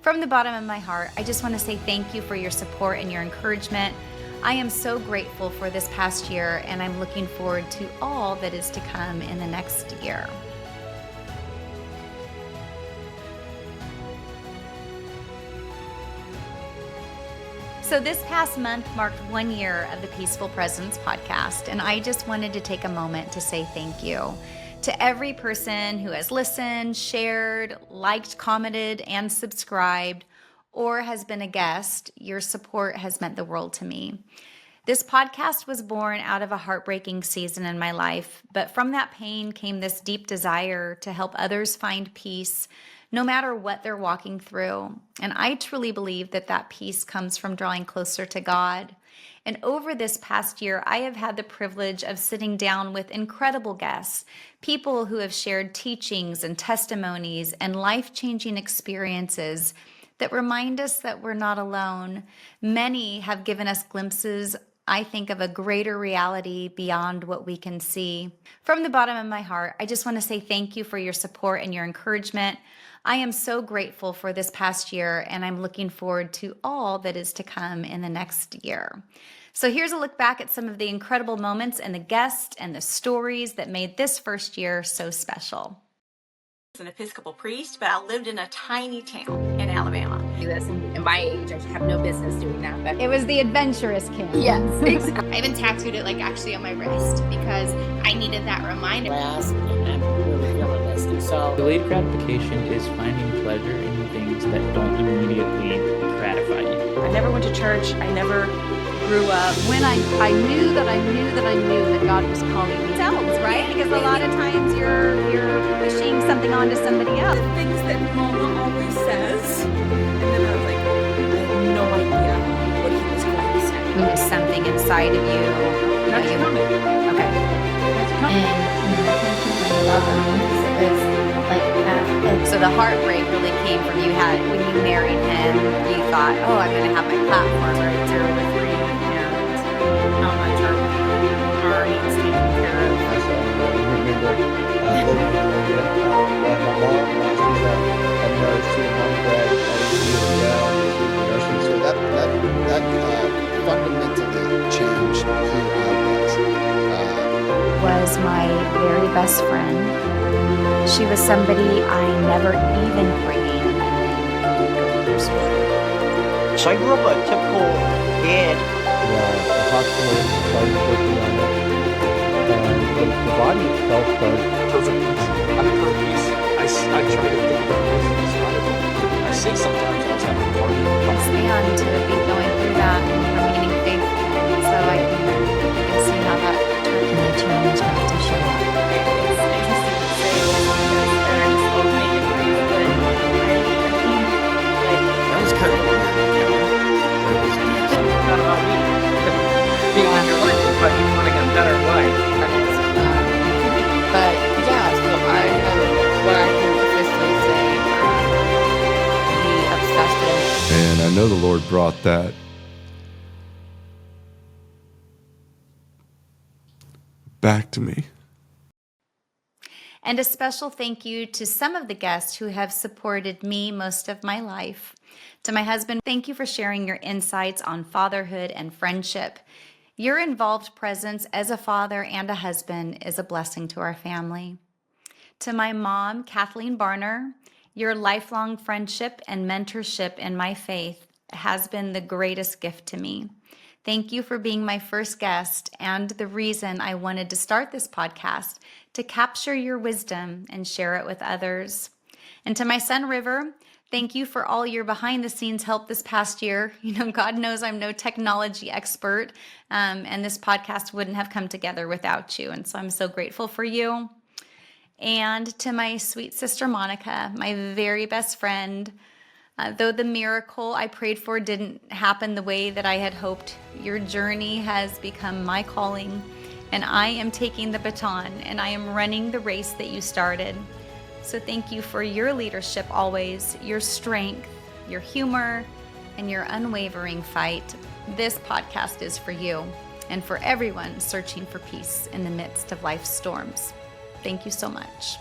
From the bottom of my heart, I just want to say thank you for your support and your encouragement. I am so grateful for this past year, and I'm looking forward to all that is to come in the next year. So this past month marked 1 year of the Peaceful Presence podcast, and I just wanted to take a moment to say thank you to every person who has listened, shared, liked, commented, and subscribed, or has been a guest. Your support has meant the world to me. This podcast was born out of a heartbreaking season in my life, but from that pain came this deep desire to help others find peace, no matter what they're walking through. And I truly believe that that peace comes from drawing closer to God. And over this past year, I have had the privilege of sitting down with incredible guests, people who have shared teachings and testimonies and life-changing experiences that remind us that we're not alone. Many have given us glimpses, I think, of a greater reality beyond what we can see. From the bottom of my heart, I just want to say thank you for your support and your encouragement. I am so grateful for this past year, and I'm looking forward to all that is to come in the next year. So here's a look back at some of the incredible moments and the guests and the stories that made this first year so special. An Episcopal priest, but I lived in a tiny town in Alabama. This in my age, I have no business doing that. But it was the adventurous kid. Yes, exactly. I even tattooed it actually on my wrist because I needed that reminder. Last, and I'm really feeling this. So delayed gratification is finding pleasure in things that don't immediately gratify you. I never went to church. I never grew up. When I knew that God was calling me. Selves, right? Because a lot of times you're pushing something onto somebody else. The things that Mama always says, and then I was like, I have no idea what he was going to say. There's something inside of you. That's coming. Okay. That's coming. So the heartbreak really came from when you married him, you thought, oh, I'm going to have my platform right there with me. How much our needs taken care of. My mom asked me that I noticed too, mom and dad always knew so that fundamentally changed who I was my very best friend. She was somebody I never even prayed. So I grew up a typical kid. The hospital started working on it, and the body itself started. Perfect peace. I'm in perfect peace. I try to think of the person inside of it. I say sometimes I was having a party. Stand to be going through that and remaining faithful. So I can see how that challenge had to show up. It's interesting to say because parents both make it pretty good. that was kind of Not about me. Being on your life, but you want to get a better life. But yeah, so what I can officially say, the obsessive. And I know the Lord brought that back to me. And a special thank you to some of the guests who have supported me most of my life. To my husband, thank you for sharing your insights on fatherhood and friendship. Your involved presence as a father and a husband is a blessing to our family. To my mom, Kathleen Barner, your lifelong friendship and mentorship in my faith has been the greatest gift to me. Thank you for being my first guest and the reason I wanted to start this podcast, to capture your wisdom and share it with others. And to my son, River, thank you for all your behind-the-scenes help this past year. God knows I'm no technology expert, and this podcast wouldn't have come together without you. And so I'm so grateful for you. And to my sweet sister, Monica, my very best friend, though the miracle I prayed for didn't happen the way that I had hoped, your journey has become my calling, and I am taking the baton, and I am running the race that you started. So thank you for your leadership always, your strength, your humor, and your unwavering fight. This podcast is for you and for everyone searching for peace in the midst of life's storms. Thank you so much.